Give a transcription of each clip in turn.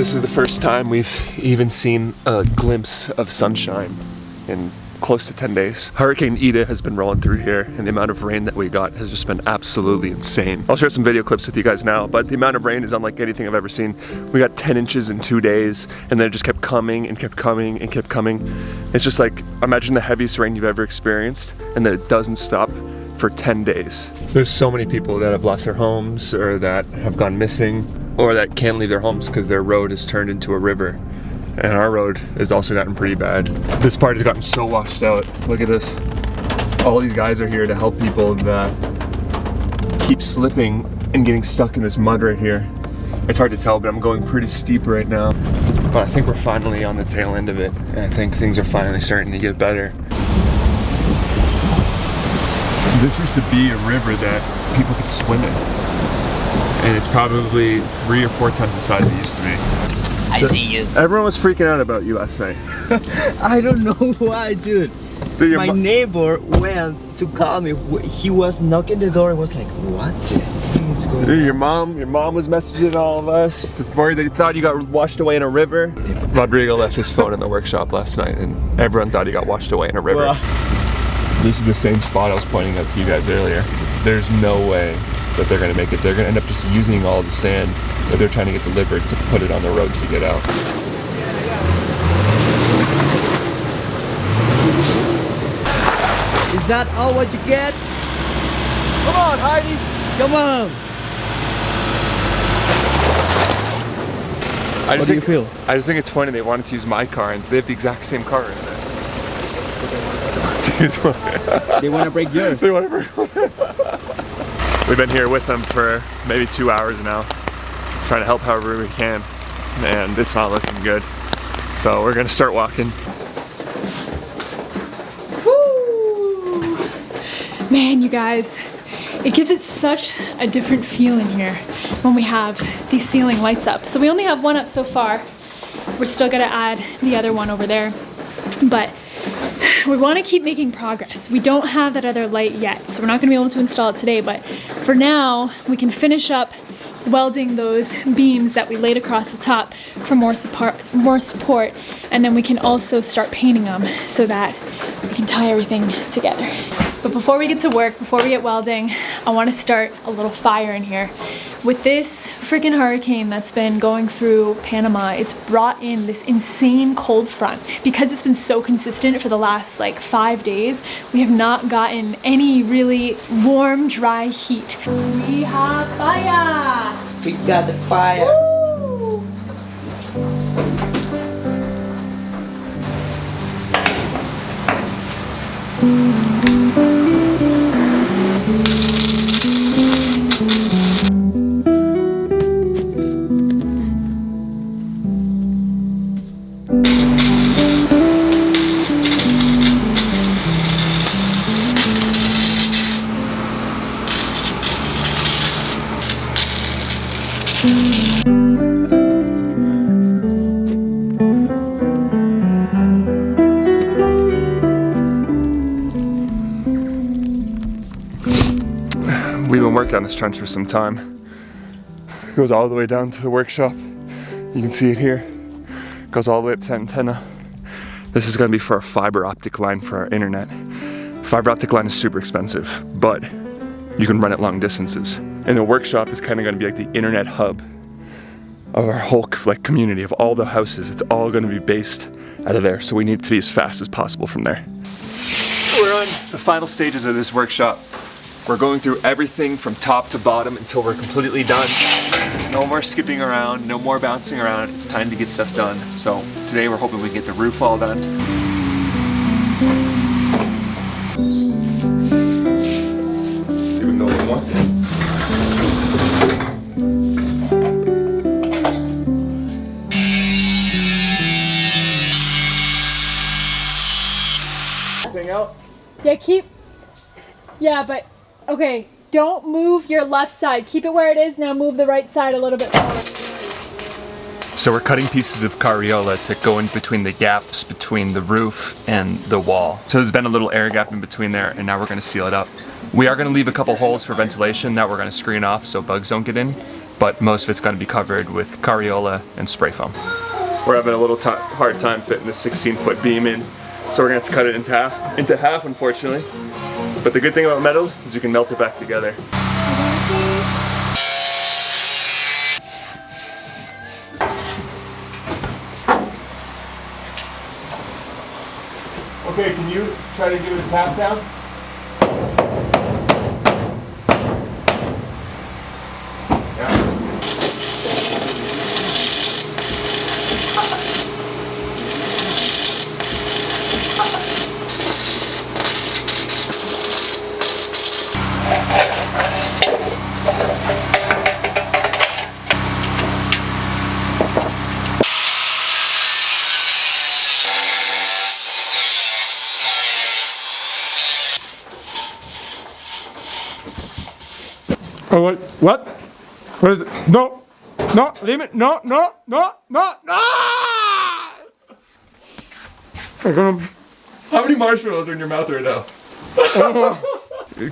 This is the first time we've even seen a glimpse of sunshine in close to 10 days. Hurricane Ida has been rolling through here, and the amount of rain that we got has just been absolutely insane. I'll share some video clips with you guys now, but the amount of rain is unlike anything I've ever seen. We got 10 inches in 2 days, and then it just kept coming and kept coming and kept coming. It's just like, imagine the heaviest rain you've ever experienced, and then it doesn't stop for 10 days. There's so many people that have lost their homes, or that have gone missing, or that can't leave their homes because their road is turned into a river. And our road has also gotten pretty bad. This part has gotten so washed out. Look at this. All these guys are here to help people that keep slipping and getting stuck in this mud right here. It's hard to tell, but I'm going pretty steep right now. But I think we're finally on the tail end of it. And I think things are finally starting to get better. This used to be a river that people could swim in. And it's probably 3 or 4 times the size it used to be. I see you. Everyone was freaking out about you last night. I don't know why, dude. My neighbor went to call me. He was knocking the door and was like, what is going on? Your mom was messaging all of us. Worried they thought you got washed away in a river. Rodrigo left his phone in the workshop last night and everyone thought he got washed away in a river. This is the same spot I was pointing out to you guys earlier. There's no way that they're gonna make it. They're gonna end up just using all the sand that they're trying to get delivered to put it on the road to get out. Is that all what you get? Come on, Heidi! Come on! How do you feel? I just think it's funny they wanted to use my car and so they have the exact same car in there. They want to break yours. They want to break. We've been here with them for maybe 2 hours now, trying to help however we can, and it's not looking good. So we're gonna start walking. Woo! Man, you guys, it gives it such a different feeling here when we have these ceiling lights up. So we only have one up so far. We're still gonna add the other one over there, but we want to keep making progress. We don't have that other light yet, so we're not going to be able to install it today, but for now, we can finish up welding those beams that we laid across the top for more support, and then we can also start painting them so that we can tie everything together. But before we get to work, before we get welding, I want to start a little fire in here. With this freaking hurricane that's been going through Panama, it's brought in this insane cold front. Because it's been so consistent for the last like 5 days, we have not gotten any really warm, dry heat. We have fire! We got the fire! Woo! We've been working on this trench for some time. It goes all the way down to the workshop. You can see it here. It goes all the way up to the antenna. This is gonna be for a fiber optic line for our internet. Fiber optic line is super expensive, but you can run it long distances. And the workshop is kind of gonna be like the internet hub of our whole community, of all the houses. It's all gonna be based out of there, so we need to be as fast as possible from there. We're on the final stages of this workshop. We're going through everything from top to bottom until we're completely done. No more skipping around, no more bouncing around. It's time to get stuff done. So today we're hoping we get the roof all done. Even though we want it. Anything out? Yeah, but okay, don't move your left side. Keep it where it is. Now move the right side a little bit forward. So we're cutting pieces of carriola to go in between the gaps between the roof and the wall. So there's been a little air gap in between there, and now we're gonna seal it up. We are gonna leave a couple holes for ventilation that we're gonna screen off so bugs don't get in. but most of it's going to be covered with Carriola and spray foam. We're having a little hard time fitting the 16-foot beam in, so we're gonna have to cut it into half, unfortunately. But the good thing about metal is you can melt it back together. Okay, can you try to give it a tap down? Yeah. Oh, what? What is it? No, no, leave it. No, no, no, no, no! I'm gonna... How many marshmallows are in your mouth right now?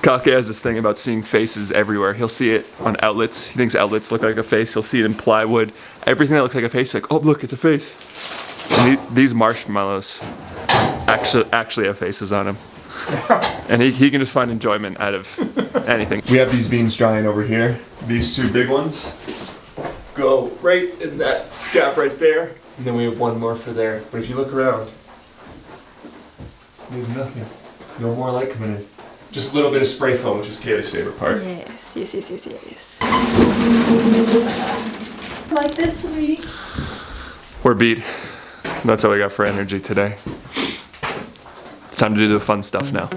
Kake has this thing about seeing faces everywhere. He'll see it on outlets. He thinks outlets look like a face. He'll see it in plywood. Everything that looks like a face, like, oh look, it's a face. And these marshmallows actually have faces on them. And he can just find enjoyment out of anything. We have these beams drying over here. These two big ones go right in that gap right there. And then we have one more for there. But if you look around, there's nothing. No more light coming in. Just a little bit of spray foam, which is Kaylee's favorite part. Yes. Like this, sweetie. We're beat. That's all we got for energy today. It's time to do the fun stuff now.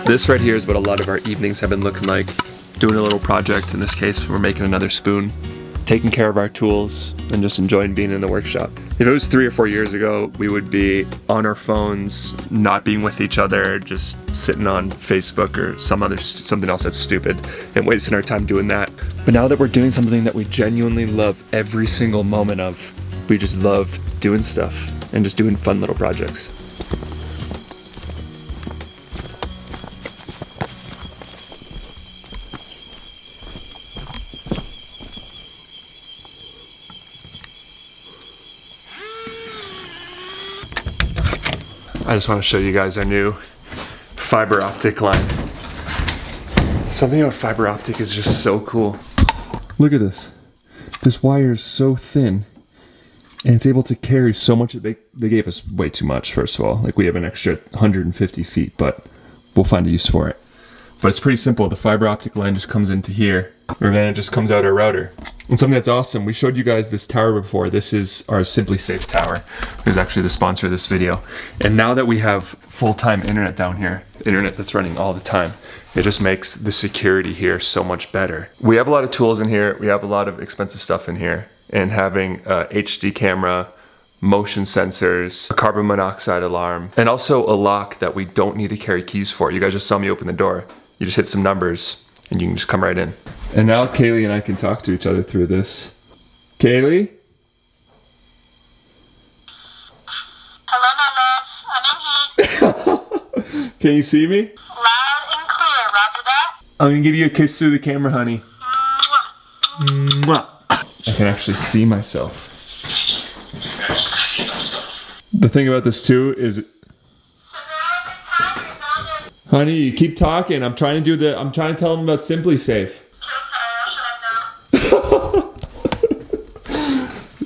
This right here is what a lot of our evenings have been looking like. Doing a little project, in this case we're making another spoon, taking care of our tools, and just enjoying being in the workshop. If it was 3 or 4 years ago, we would be on our phones, not being with each other, just sitting on Facebook or something else that's stupid, and wasting our time doing that. But now that we're doing something that we genuinely love every single moment of, we just love doing stuff and just doing fun little projects. I just want to show you guys our new fiber optic line. Something about fiber optic is just so cool. Look at this. This wire is so thin and it's able to carry so much. They gave us way too much, first of all. Like, we have an extra 150 feet, but we'll find a use for it. But it's pretty simple. The fiber optic line just comes into here, and then it just comes out our router. And something that's awesome, we showed you guys this tower before. This is our Simply Safe tower. Who's actually the sponsor of this video. And now that we have full-time internet down here, internet that's running all the time, it just makes the security here so much better. We have a lot of tools in here. We have a lot of expensive stuff in here. And having a HD camera, motion sensors, a carbon monoxide alarm, and also a lock that we don't need to carry keys for. You guys just saw me open the door. You just hit some numbers and you can just come right in. And now Kaylee and I can talk to each other through this. Kaylee? Hello, my love. I'm in here. Can you see me? Loud and clear, roger that. I'm gonna give you a kiss through the camera, honey. Mwah. I can actually see myself. The thing about this too is, honey, you keep talking. I'm trying to tell them about Simply Safe.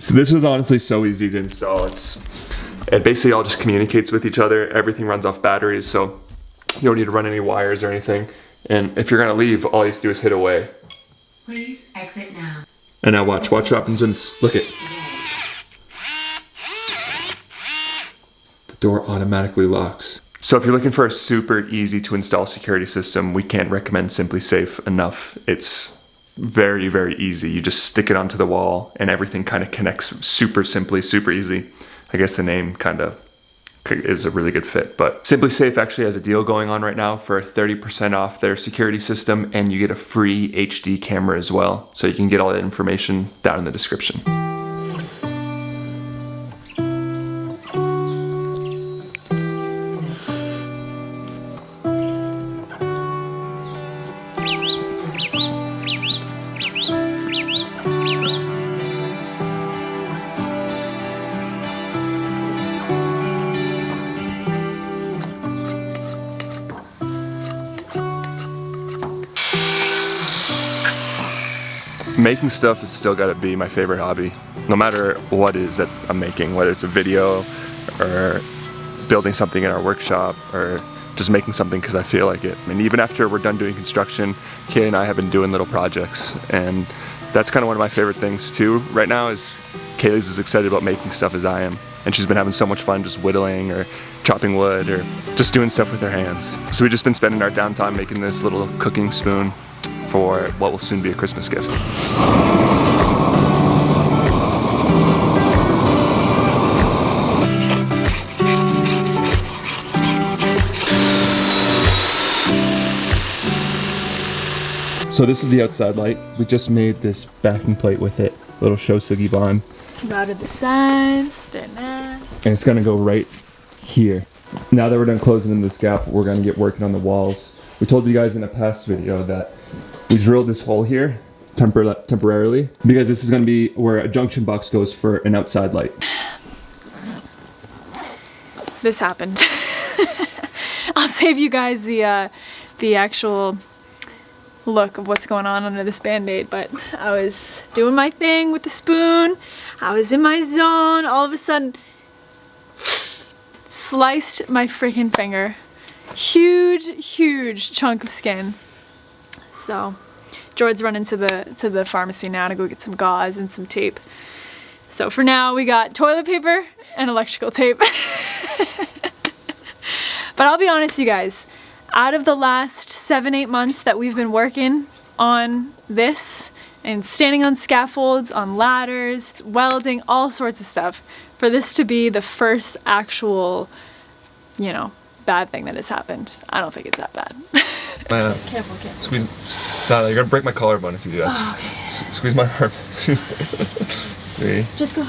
So this was honestly so easy to install. It basically all just communicates with each other. Everything runs off batteries, so you don't need to run any wires or anything. And if you're gonna leave, all you have to do is hit away. Please exit now. And now watch what happens when look it. Door automatically locks. So if you're looking for a super easy to install security system, we can't recommend Simply Safe enough. It's very, very easy. You just stick it onto the wall and everything kind of connects super simply, super easy. I guess the name kind of is a really good fit. But Simply Safe actually has a deal going on right now for 30% off their security system, and you get a free HD camera as well. So you can get all that information down in the description. Making stuff has still got to be my favorite hobby, no matter what it is that I'm making, whether it's a video or building something in our workshop or just making something because I feel like it. I mean, even after we're done doing construction, Kay and I have been doing little projects, and that's kind of one of my favorite things too right now is Kaylee's as excited about making stuff as I am, and she's been having so much fun just whittling or chopping wood or just doing stuff with her hands. So we've just been spending our downtime making this little cooking spoon for what will soon be a Christmas gift. So this is the outside light. We just made this backing plate with it, little Shosugi bond. Routed the sides, very nice. And it's gonna go right here. Now that we're done closing in this gap, we're gonna get working on the walls. We told you guys in a past video that we drilled this hole here temporarily because this is going to be where a junction box goes for an outside light. This happened. I'll save you guys the actual look of what's going on under this band-aid, but I was doing my thing with the spoon. I was in my zone. All of a sudden, sliced my freaking finger. Huge chunk of skin. So George's running to the pharmacy now to go get some gauze and some tape. So for now we got toilet paper and electrical tape. But I'll be honest, you guys, out of the last 7-8 months that we've been working on this and standing on scaffolds, on ladders, welding, all sorts of stuff, for this to be the first actual, you know, bad thing that has happened. I don't think it's that bad. Careful. Squeeze. No, you're gonna break my collarbone if you do that. Oh, okay. Squeeze my arm. 3. Just go.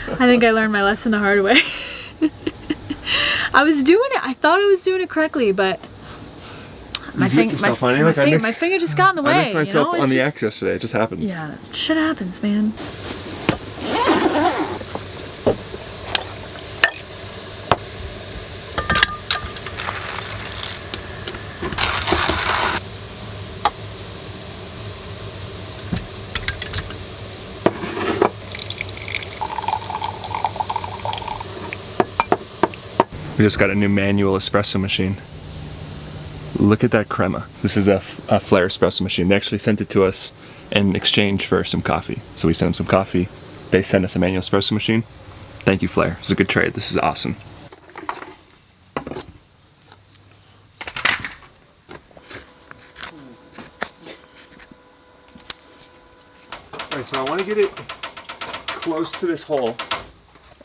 I think I learned my lesson the hard way. I was doing it. I thought I was doing it correctly, but my finger just got in the way. I nicked myself you know? on the axe yesterday. It just happens. Yeah, shit happens, man. We just got a new manual espresso machine. Look at that crema. This is a Flair espresso machine. They actually sent it to us in exchange for some coffee. So we sent them some coffee. They sent us a manual espresso machine. Thank you, Flair. It's a good trade. This is awesome. Alright, so I want to get it close to this hole.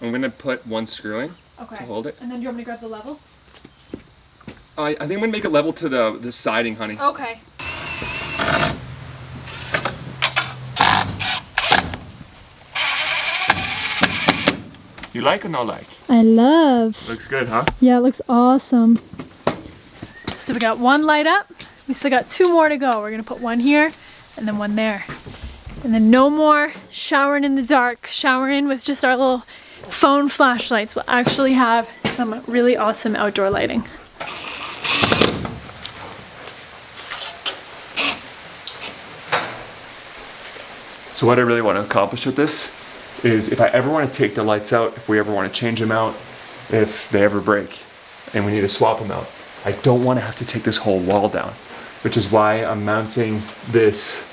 I'm going to put one screw in. Okay. To hold it. And then do you want me to grab the level? I think I'm gonna make it level to the siding, honey. Okay. You like or not like? I love. Looks good, huh? Yeah, it looks awesome. So we got one light up. We still got 2 more to go. We're gonna put one here and then one there. And then no more showering in the dark, showering with just our little phone flashlights. We'll actually have some really awesome outdoor lighting. So what I really want to accomplish with this is if I ever want to take the lights out, if we ever want to change them out, if they ever break and we need to swap them out, I don't want to have to take this whole wall down, which is why I'm mounting this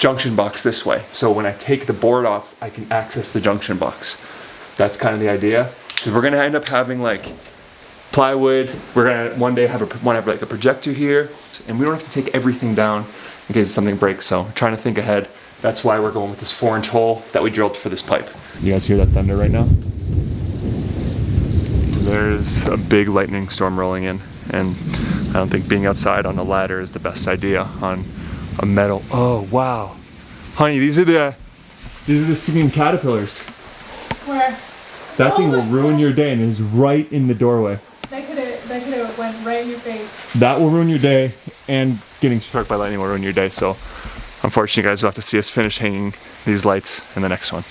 junction box this way. So when I take the board off, I can access the junction box. That's kind of the idea. Because we're gonna end up having like plywood. We're gonna one day have like a projector here, and we don't have to take everything down in case something breaks. So we're trying to think ahead. That's why we're going with this 4-inch hole that we drilled for this pipe. You guys hear that thunder right now? There's a big lightning storm rolling in, and I don't think being outside on a ladder is the best idea on a metal. Oh wow, honey, these are the singing caterpillars. Where? That thing will ruin your day, and it's right in the doorway. That could have went right in your face. That will ruin your day, and getting struck by lightning will ruin your day. So, unfortunately, you guys will have to see us finish hanging these lights in the next one.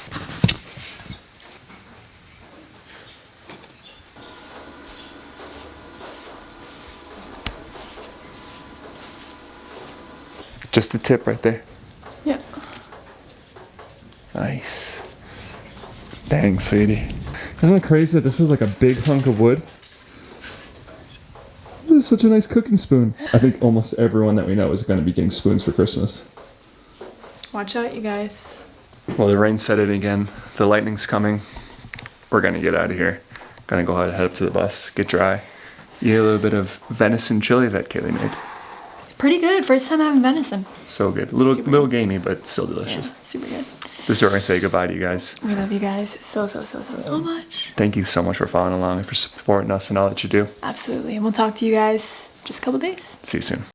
Just the tip right there. Yeah. Nice. Dang, sweetie. Isn't it crazy that this was like a big hunk of wood? This is such a nice cooking spoon. I think almost everyone that we know is going to be getting spoons for Christmas. Watch out, you guys. Well, the rain set in again. The lightning's coming. We're going to get out of here. Gonna go ahead, head up to the bus, get dry. Eat a little bit of venison chili that Kaylee made. Pretty good. First time having venison. So good. A little gamey, but still delicious. Yeah, super good. This is where we're gonna say goodbye to you guys. We love you guys so much. Thank you so much for following along and for supporting us and all that you do. Absolutely. And we'll talk to you guys just a couple days. See you soon.